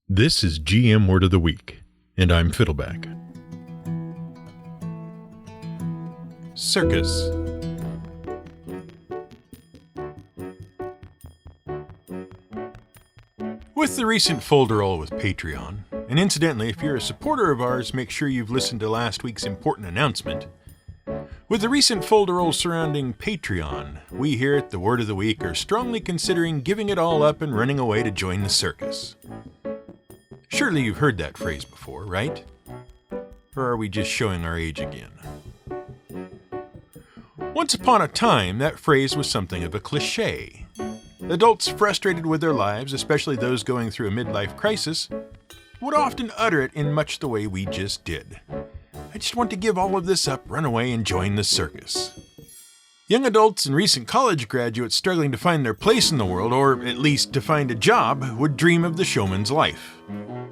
This is GM Word of the Week, and I'm Fiddleback. Circus. With the recent folderol with Patreon, and incidentally, if you're a supporter of ours, make sure you've listened to last week's important announcement. With the recent folderol surrounding Patreon, we here at the Word of the Week are strongly considering giving it all up and running away to join the circus. Surely you've heard that phrase before, right? Or are we just showing our age again? Once upon a time, that phrase was something of a cliché. Adults frustrated with their lives, especially those going through a midlife crisis, would often utter it in much the way we just did. I just want to give all of this up, run away, and join the circus. Young adults and recent college graduates struggling to find their place in the world, or at least to find a job, would dream of the showman's life.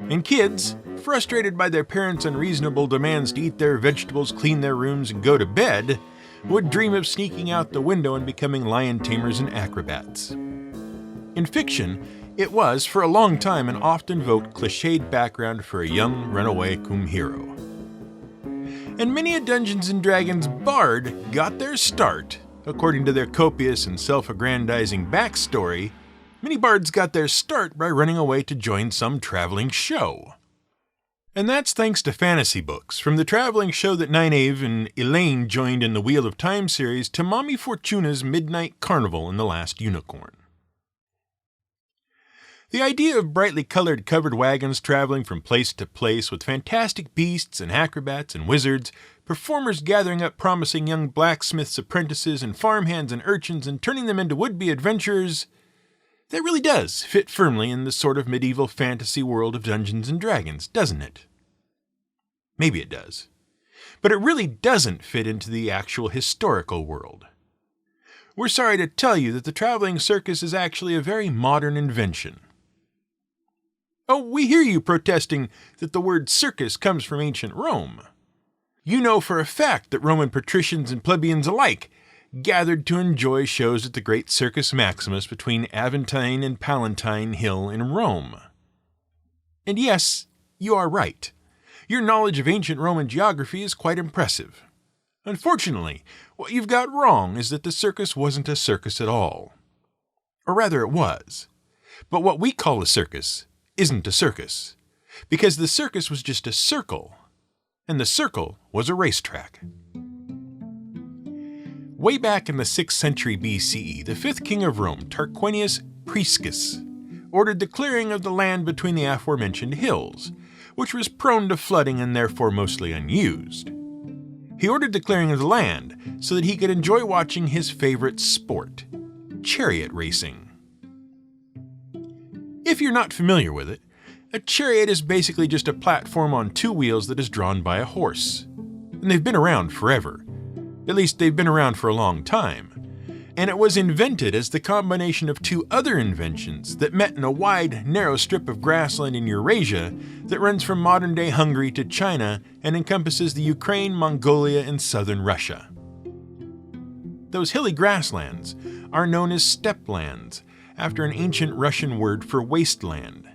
And kids, frustrated by their parents' unreasonable demands to eat their vegetables, clean their rooms, and go to bed, would dream of sneaking out the window and becoming lion tamers and acrobats. In fiction, it was, for a long time, an oft-invoked cliched background for a young runaway cum hero. And many a Dungeons & Dragons bard got their start. According to their copious and self-aggrandizing backstory, many bards got their start by running away to join some traveling show. And that's thanks to fantasy books, from the traveling show that Nynaeve and Elaine joined in the Wheel of Time series to Mommy Fortuna's Midnight Carnival in The Last Unicorn. The idea of brightly colored covered wagons traveling from place to place with fantastic beasts and acrobats and wizards, performers gathering up promising young blacksmiths' apprentices and farmhands and urchins and turning them into would-be adventurers, that really does fit firmly in the sort of medieval fantasy world of Dungeons & Dragons, doesn't it? Maybe it does. But it really doesn't fit into the actual historical world. We're sorry to tell you that the traveling circus is actually a very modern invention. Oh, we hear you protesting that the word circus comes from ancient Rome. You know for a fact that Roman patricians and plebeians alike gathered to enjoy shows at the great Circus Maximus between Aventine and Palatine Hill in Rome. And yes, you are right. Your knowledge of ancient Roman geography is quite impressive. Unfortunately, what you've got wrong is that the circus wasn't a circus at all. Or rather, it was. But what we call a circus isn't a circus, because the circus was just a circle, and the circle was a racetrack. Way back in the 6th century BCE, the 5th king of Rome, Tarquinius Priscus, ordered the clearing of the land between the aforementioned hills, which was prone to flooding and therefore mostly unused. He ordered the clearing of the land so that he could enjoy watching his favorite sport, chariot racing. If you're not familiar with it, a chariot is basically just a platform on two wheels that is drawn by a horse. And they've been around forever. At least they've been around for a long time. And it was invented as the combination of two other inventions that met in a wide, narrow strip of grassland in Eurasia that runs from modern-day Hungary to China and encompasses the Ukraine, Mongolia, and southern Russia. Those hilly grasslands are known as steppe lands, after an ancient Russian word for wasteland.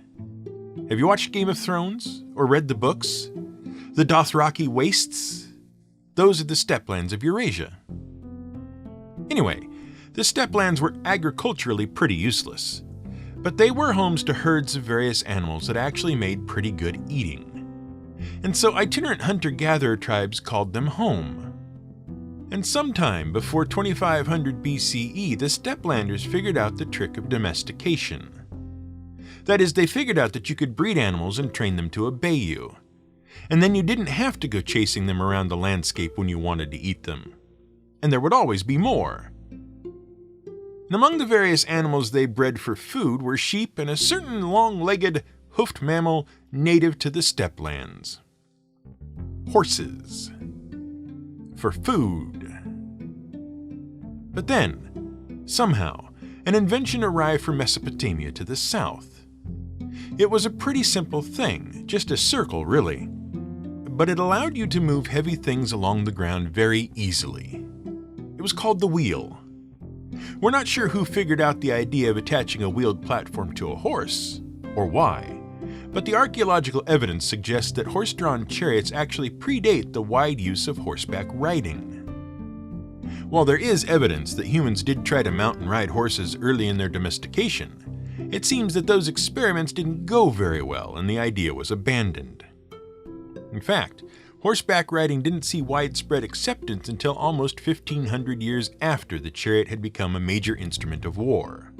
Have you watched Game of Thrones or read the books? The Dothraki Wastes? Those are the steppe lands of Eurasia. Anyway, the steppe lands were agriculturally pretty useless, but they were homes to herds of various animals that actually made pretty good eating. And so itinerant hunter-gatherer tribes called them home. And sometime before 2500 BCE, the steppelanders figured out the trick of domestication. That is, they figured out that you could breed animals and train them to obey you. And then you didn't have to go chasing them around the landscape when you wanted to eat them. And there would always be more. And among the various animals they bred for food were sheep and a certain long-legged, hoofed mammal native to the steppe lands. Horses. For food. But then, somehow, an invention arrived from Mesopotamia to the south. It was a pretty simple thing, just a circle really, but it allowed you to move heavy things along the ground very easily. It was called the wheel. We're not sure who figured out the idea of attaching a wheeled platform to a horse, or why, But the archaeological evidence suggests that horse-drawn chariots actually predate the wide use of horseback riding. While there is evidence that humans did try to mount and ride horses early in their domestication, it seems that those experiments didn't go very well and the idea was abandoned. In fact, horseback riding didn't see widespread acceptance until almost 1,500 years after the chariot had become a major instrument of war.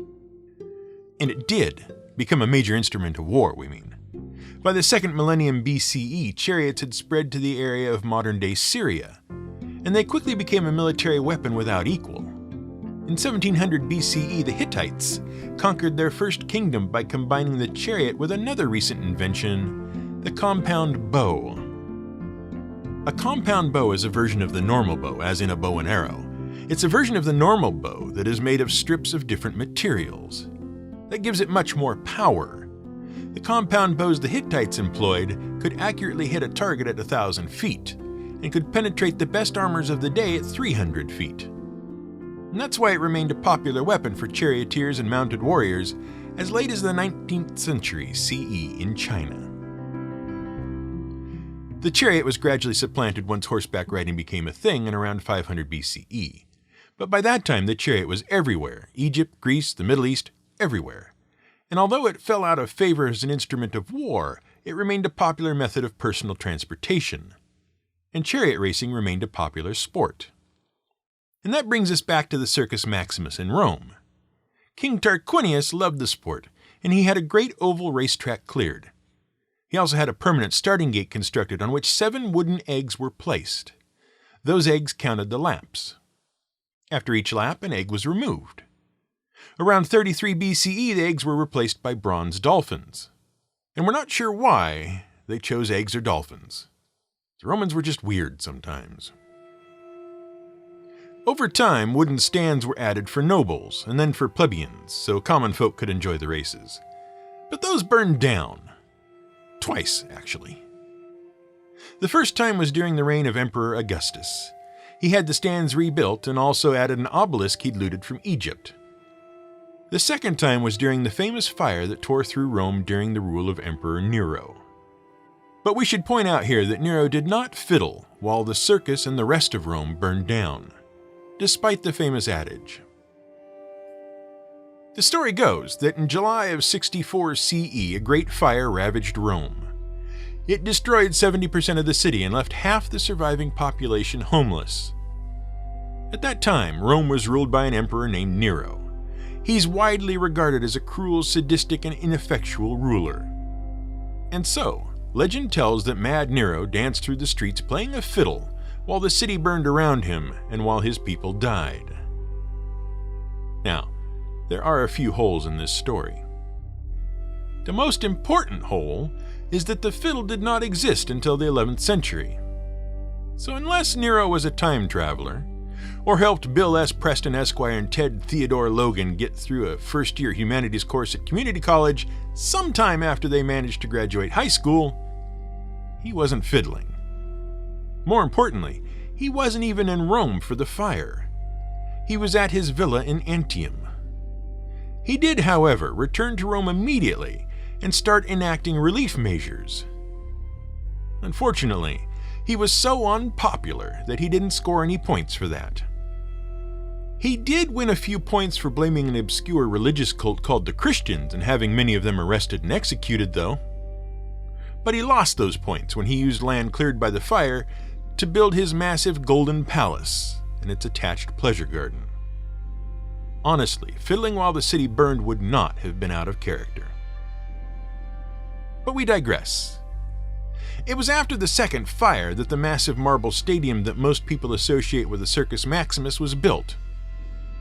And it did become a major instrument of war, we mean. By the 2nd millennium BCE, chariots had spread to the area of modern-day Syria, and they quickly became a military weapon without equal. In 1700 BCE, the Hittites conquered their first kingdom by combining the chariot with another recent invention, the compound bow. A compound bow is a version of the normal bow, as in a bow and arrow. It's a version of the normal bow that is made of strips of different materials. That gives it much more power. The compound bows the Hittites employed could accurately hit a target at 1,000 feet, and could penetrate the best armors of the day at 300 feet. And that's why it remained a popular weapon for charioteers and mounted warriors as late as the 19th century CE in China. The chariot was gradually supplanted once horseback riding became a thing in around 500 BCE. But by that time, the chariot was everywhere: Egypt, Greece, the Middle East, everywhere. And although it fell out of favor as an instrument of war, it remained a popular method of personal transportation. And chariot racing remained a popular sport. And that brings us back to the Circus Maximus in Rome. King Tarquinius loved the sport, and he had a great oval racetrack cleared. He also had a permanent starting gate constructed on which 7 wooden eggs were placed. Those eggs counted the laps. After each lap, an egg was removed. Around 33 BCE, the eggs were replaced by bronze dolphins. And we're not sure why they chose eggs or dolphins. The Romans were just weird sometimes. Over time, wooden stands were added for nobles and then for plebeians, so common folk could enjoy the races. But those burned down. Twice, actually. The first time was during the reign of Emperor Augustus. He had the stands rebuilt and also added an obelisk he'd looted from Egypt. The second time was during the famous fire that tore through Rome during the rule of Emperor Nero. But we should point out here that Nero did not fiddle while the circus and the rest of Rome burned down, despite the famous adage. The story goes that in July of 64 CE, a great fire ravaged Rome. It destroyed 70% of the city and left half the surviving population homeless. At that time, Rome was ruled by an emperor named Nero. He's widely regarded as a cruel, sadistic, and ineffectual ruler. And so, legend tells that Mad Nero danced through the streets playing a fiddle while the city burned around him and while his people died. Now, there are a few holes in this story. The most important hole is that the fiddle did not exist until the 11th century. So unless Nero was a time traveler, or helped Bill S. Preston Esquire and Ted Theodore Logan get through a first-year humanities course at community college sometime after they managed to graduate high school, he wasn't fiddling. More importantly, he wasn't even in Rome for the fire. He was at his villa in Antium. He did, however, return to Rome immediately and start enacting relief measures. Unfortunately, he was so unpopular that he didn't score any points for that. He did win a few points for blaming an obscure religious cult called the Christians and having many of them arrested and executed, though. But he lost those points when he used land cleared by the fire to build his massive golden palace and its attached pleasure garden. Honestly, fiddling while the city burned would not have been out of character. But we digress. It was after the second fire that the massive marble stadium that most people associate with the Circus Maximus was built.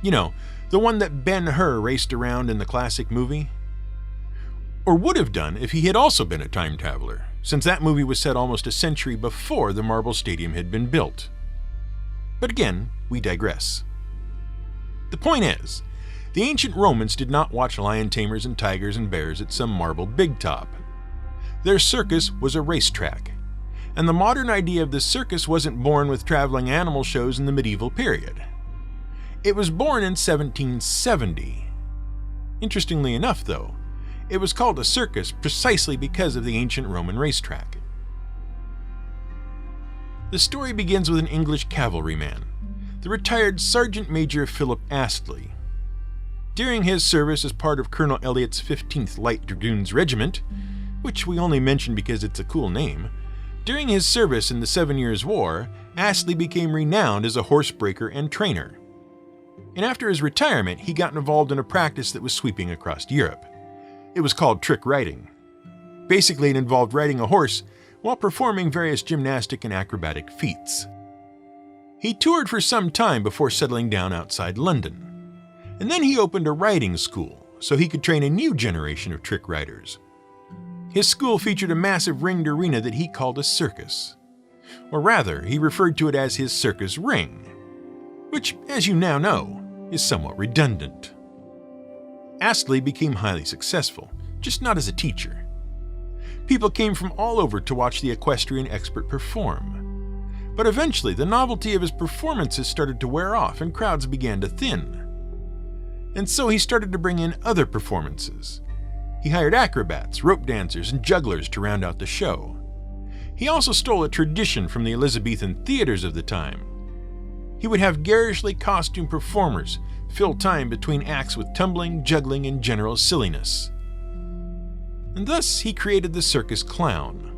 You know, the one that Ben-Hur raced around in the classic movie? Or would have done if he had also been a time traveler, since that movie was set almost a century before the marble stadium had been built. But again, we digress. The point is, the ancient Romans did not watch lion tamers and tigers and bears at some marble big top. Their circus was a racetrack, and the modern idea of the circus wasn't born with traveling animal shows in the medieval period. It was born in 1770. Interestingly enough, though, It was called a circus precisely because of the ancient Roman racetrack. The story begins with an English cavalryman, the retired Sergeant Major Philip Astley. During his service as part of Colonel Elliott's 15th Light Dragoons Regiment, which we only mention because it's a cool name, during his service in the 7 Years' War, Astley became renowned as a horsebreaker and trainer. And after his retirement, he got involved in a practice that was sweeping across Europe. It was called trick riding. Basically, it involved riding a horse while performing various gymnastic and acrobatic feats. He toured for some time before settling down outside London. And then he opened a riding school so he could train a new generation of trick riders. His school featured a massive ringed arena that he called a circus. Or rather, he referred to it as his circus ring, which, as you now know, is somewhat redundant. Astley became highly successful, just not as a teacher. People came from all over to watch the equestrian expert perform. But eventually, the novelty of his performances started to wear off and crowds began to thin. And so he started to bring in other performances. He hired acrobats, rope dancers, and jugglers to round out the show. He also stole a tradition from the Elizabethan theaters of the time. He would have garishly costumed performers fill time between acts with tumbling, juggling, and general silliness. And thus he created the circus clown.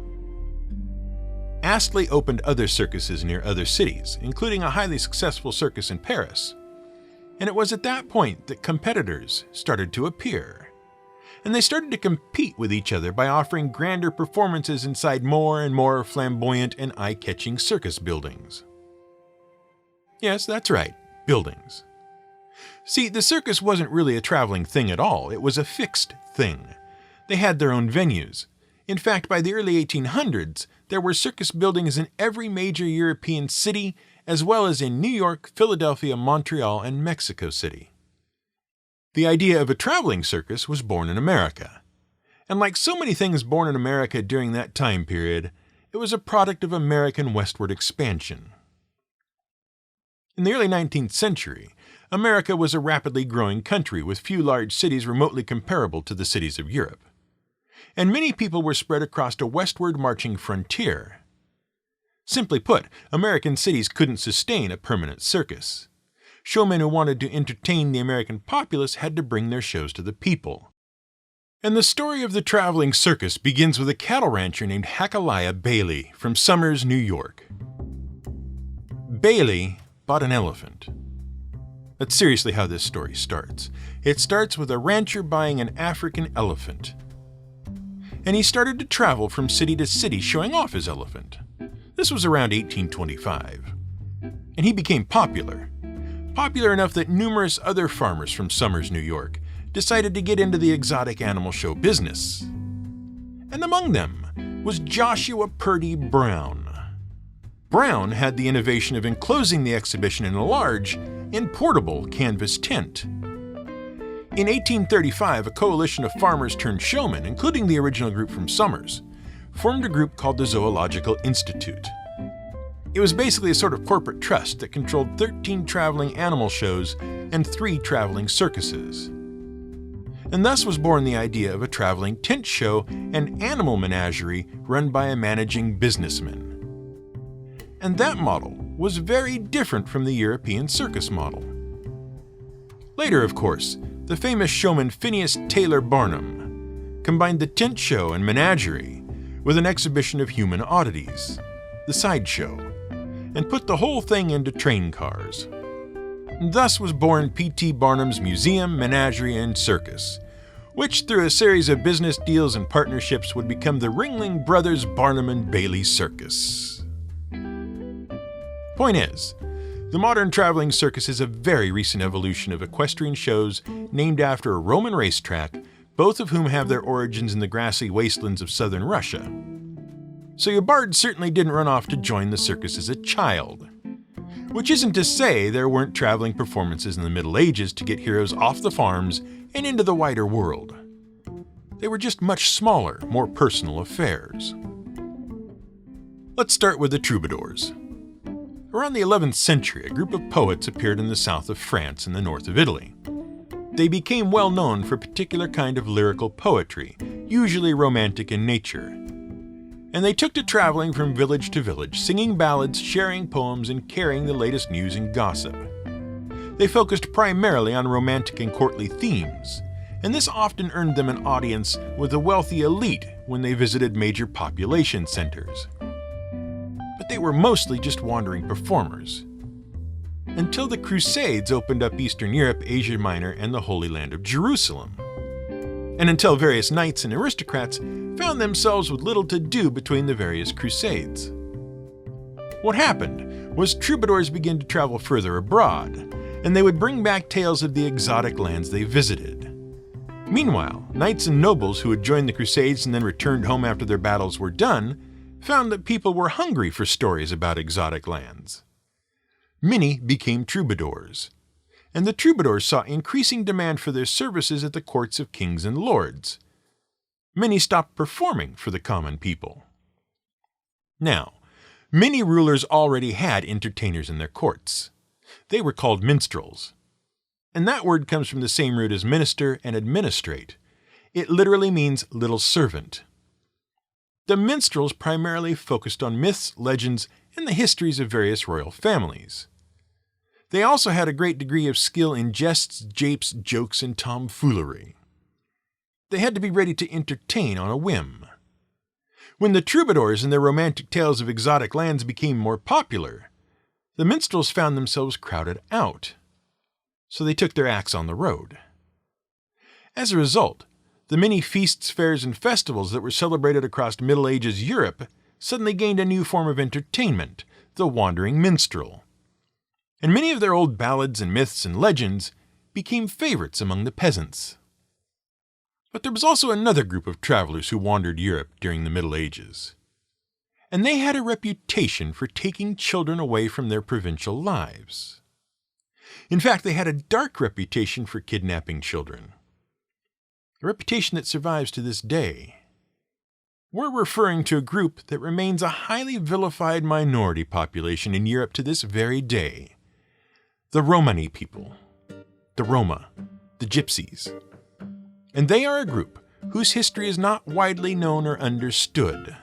Astley opened other circuses near other cities, including a highly successful circus in Paris. And it was at that point that competitors started to appear. And they started to compete with each other by offering grander performances inside more and more flamboyant and eye-catching circus buildings. Yes, that's right, buildings. See, the circus wasn't really a traveling thing at all, it was a fixed thing. They had their own venues. In fact, by the early 1800s, there were circus buildings in every major European city, as well as in New York, Philadelphia, Montreal, and Mexico City. The idea of a traveling circus was born in America. And like so many things born in America during that time period, it was a product of American westward expansion. In the early 19th century, America was a rapidly growing country with few large cities remotely comparable to the cities of Europe. And many people were spread across a westward marching frontier. Simply put, American cities couldn't sustain a permanent circus. Showmen who wanted to entertain the American populace had to bring their shows to the people. And the story of the traveling circus begins with a cattle rancher named Hachaliah Bailey from Somers, New York. Bailey bought an elephant. That's seriously how this story starts. It starts with a rancher buying an African elephant. And he started to travel from city to city showing off his elephant. This was around 1825. And he became popular. Popular enough that numerous other farmers from Somers, New York, decided to get into the exotic animal show business. And among them was Joshua Purdy Brown. Brown had the innovation of enclosing the exhibition in a large and portable canvas tent. In 1835, a coalition of farmers turned showmen, including the original group from Somers, formed a group called the Zoological Institute. It was basically a sort of corporate trust that controlled 13 traveling animal shows and 3 traveling circuses. And thus was born the idea of a traveling tent show and animal menagerie run by a managing businessman. And that model was very different from the European circus model. Later, of course, the famous showman Phineas Taylor Barnum combined the tent show and menagerie with an exhibition of human oddities, the sideshow, and put the whole thing into train cars. And thus was born P.T. Barnum's Museum, Menagerie, and Circus, which through a series of business deals and partnerships would become the Ringling Brothers Barnum and Bailey Circus. Point is, the modern traveling circus is a very recent evolution of equestrian shows named after a Roman racetrack, both of whom have their origins in the grassy wastelands of southern Russia. So your bard certainly didn't run off to join the circus as a child. Which isn't to say there weren't traveling performances in the Middle Ages to get heroes off the farms and into the wider world. They were just much smaller, more personal affairs. Let's start with the troubadours. Around the 11th century, a group of poets appeared in the south of France and the north of Italy. They became well known for a particular kind of lyrical poetry, usually romantic in nature. And they took to traveling from village to village, singing ballads, sharing poems, and carrying the latest news and gossip. They focused primarily on romantic and courtly themes, and this often earned them an audience with the wealthy elite when they visited major population centers. But they were mostly just wandering performers. Until the Crusades opened up Eastern Europe, Asia Minor, and the Holy Land of Jerusalem. And until various knights and aristocrats found themselves with little to do between the various crusades. What happened was troubadours began to travel further abroad, and they would bring back tales of the exotic lands they visited. Meanwhile, knights and nobles who had joined the Crusades and then returned home after their battles were done found that people were hungry for stories about exotic lands. Many became troubadours, and the troubadours saw increasing demand for their services at the courts of kings and lords. Many stopped performing for the common people. Now, many rulers already had entertainers in their courts. They were called minstrels. And that word comes from the same root as minister and administrate. It literally means little servant. The minstrels primarily focused on myths, legends, and the histories of various royal families. They also had a great degree of skill in jests, japes, jokes, and tomfoolery. They had to be ready to entertain on a whim. When the troubadours and their romantic tales of exotic lands became more popular, the minstrels found themselves crowded out. So they took their acts on the road. As a result, the many feasts, fairs, and festivals that were celebrated across Middle Ages Europe suddenly gained a new form of entertainment, the wandering minstrel. And many of their old ballads and myths and legends became favorites among the peasants. But there was also another group of travelers who wandered Europe during the Middle Ages. And they had a reputation for taking children away from their provincial lives. In fact, they had a dark reputation for kidnapping children. A reputation that survives to this day. We're referring to a group that remains a highly vilified minority population in Europe to this very day. The Romani people. The Roma. The Gypsies. And they are a group whose history is not widely known or understood.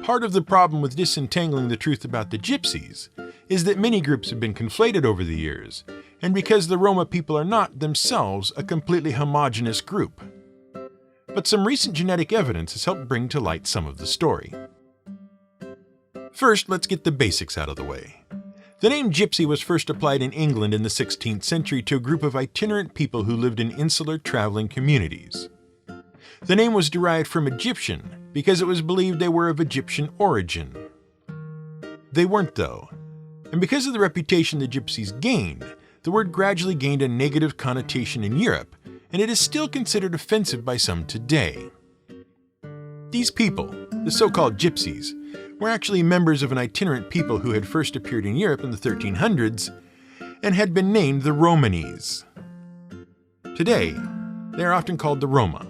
Part of the problem with disentangling the truth about the Gypsies is that many groups have been conflated over the years, and because the Roma people are not themselves a completely homogeneous group. But some recent genetic evidence has helped bring to light some of the story. First, let's get the basics out of the way. The name gypsy was first applied in England in the 16th century to a group of itinerant people who lived in insular traveling communities. The name was derived from Egyptian because it was believed they were of Egyptian origin. They weren't, though, and because of the reputation the gypsies gained, the word gradually gained a negative connotation in Europe, and it is still considered offensive by some today. These people, the so-called gypsies, were actually members of an itinerant people who had first appeared in Europe in the 1300s and had been named the Romanes. Today, they are often called the Roma,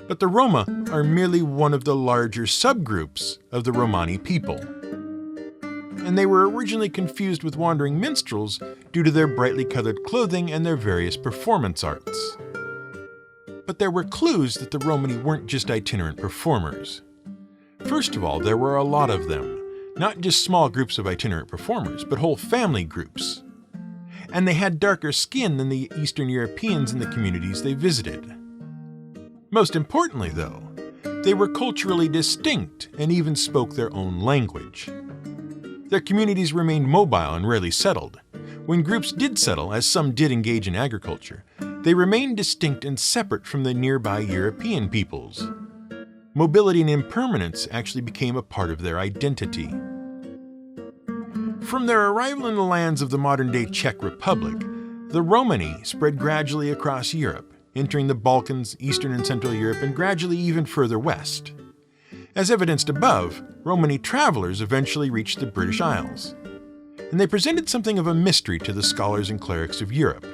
but the Roma are merely one of the larger subgroups of the Romani people. And they were originally confused with wandering minstrels due to their brightly colored clothing and their various performance arts. But there were clues that the Romani weren't just itinerant performers. First of all, there were a lot of them, not just small groups of itinerant performers, but whole family groups. And they had darker skin than the Eastern Europeans in the communities they visited. Most importantly, though, they were culturally distinct and even spoke their own language. Their communities remained mobile and rarely settled. When groups did settle, as some did engage in agriculture, they remained distinct and separate from the nearby European peoples. Mobility and impermanence actually became a part of their identity. From their arrival in the lands of the modern-day Czech Republic, the Romani spread gradually across Europe, entering the Balkans, Eastern and Central Europe, and gradually even further west. As evidenced above, Romani travelers eventually reached the British Isles, and they presented something of a mystery to the scholars and clerics of Europe.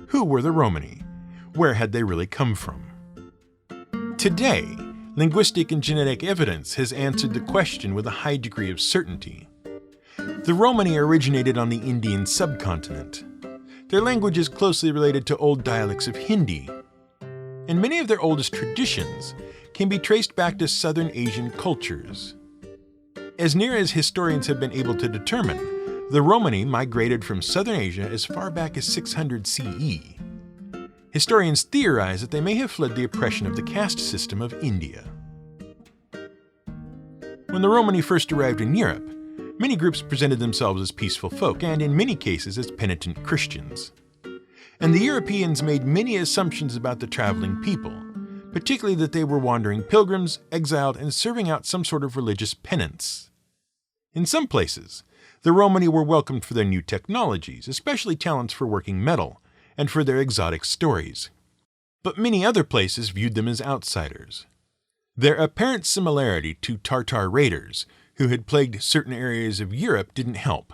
Who were the Romani? Where had they really come from? Today, linguistic and genetic evidence has answered the question with a high degree of certainty. The Romani originated on the Indian subcontinent. Their language is closely related to old dialects of Hindi, and many of their oldest traditions can be traced back to Southern Asian cultures. As near as historians have been able to determine, the Romani migrated from Southern Asia as far back as 600 CE. Historians theorize that they may have fled the oppression of the caste system of India. When the Romani first arrived in Europe, many groups presented themselves as peaceful folk and, in many cases, as penitent Christians. And the Europeans made many assumptions about the traveling people, particularly that they were wandering pilgrims, exiled, and serving out some sort of religious penance. In some places, the Romani were welcomed for their new technologies, especially talents for working metal, and for their exotic stories. But many other places viewed them as outsiders. Their apparent similarity to Tartar raiders, who had plagued certain areas of Europe, didn't help.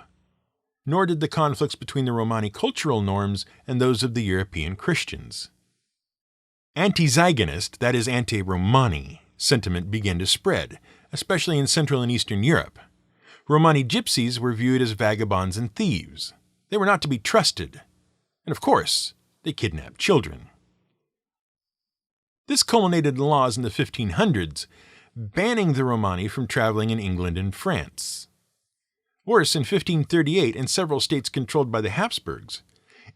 Nor did the conflicts between the Romani cultural norms and those of the European Christians. Anti-Zygonist, that is anti-Romani, sentiment began to spread, especially in Central and Eastern Europe. Romani gypsies were viewed as vagabonds and thieves. They were not to be trusted. And of course, they kidnapped children. This culminated in laws in the 1500s, banning the Romani from traveling in England and France. Worse, in 1538, in several states controlled by the Habsburgs,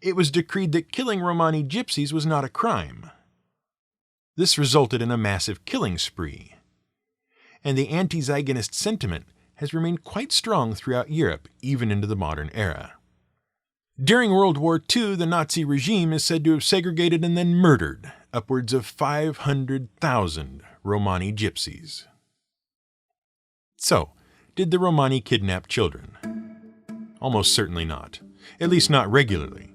it was decreed that killing Romani gypsies was not a crime. This resulted in a massive killing spree. And the anti-Zygonist sentiment has remained quite strong throughout Europe, even into the modern era. During World War II, the Nazi regime is said to have segregated and then murdered upwards of 500,000 Romani gypsies. So, did the Romani kidnap children? Almost certainly not, at least not regularly.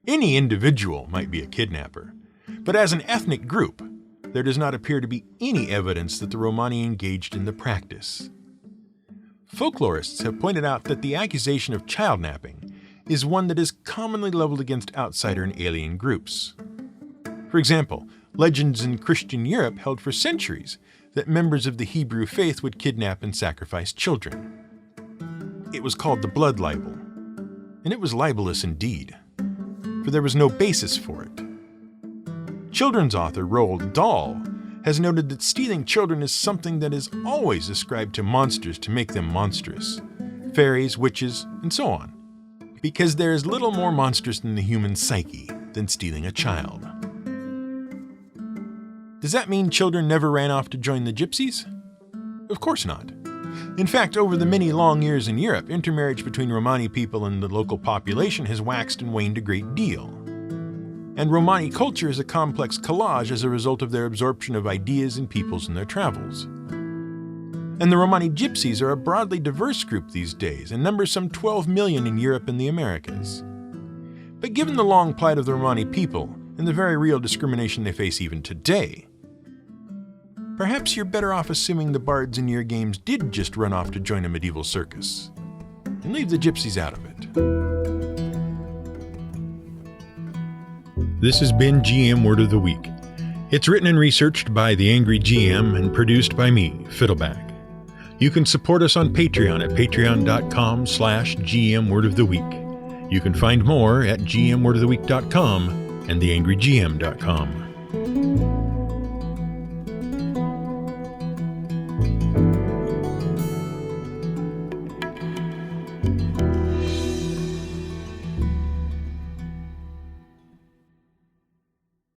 Any individual might be a kidnapper, but as an ethnic group, there does not appear to be any evidence that the Romani engaged in the practice. Folklorists have pointed out that the accusation of child napping is one that is commonly leveled against outsider and alien groups. For example, legends in Christian Europe held for centuries that members of the Hebrew faith would kidnap and sacrifice children. It was called the blood libel, and it was libelous indeed, for there was no basis for it. Children's author Roald Dahl has noted that stealing children is something that is always ascribed to monsters to make them monstrous, fairies, witches, and so on, because there is little more monstrous in the human psyche than stealing a child. Does that mean children never ran off to join the gypsies? Of course not. In fact, over the many long years in Europe, intermarriage between Romani people and the local population has waxed and waned a great deal. And Romani culture is a complex collage as a result of their absorption of ideas and peoples in their travels. And the Romani gypsies are a broadly diverse group these days and number some 12 million in Europe and the Americas. But given the long plight of the Romani people and the very real discrimination they face even today, perhaps you're better off assuming the bards in your games did just run off to join a medieval circus, and leave the gypsies out of it. This has been GM Word of the Week. It's written and researched by The Angry GM and produced by me, Fiddleback. You can support us on Patreon at patreon.com/GMWordOfTheWeek. You can find more at gmwordoftheweek.com and theangrygm.com.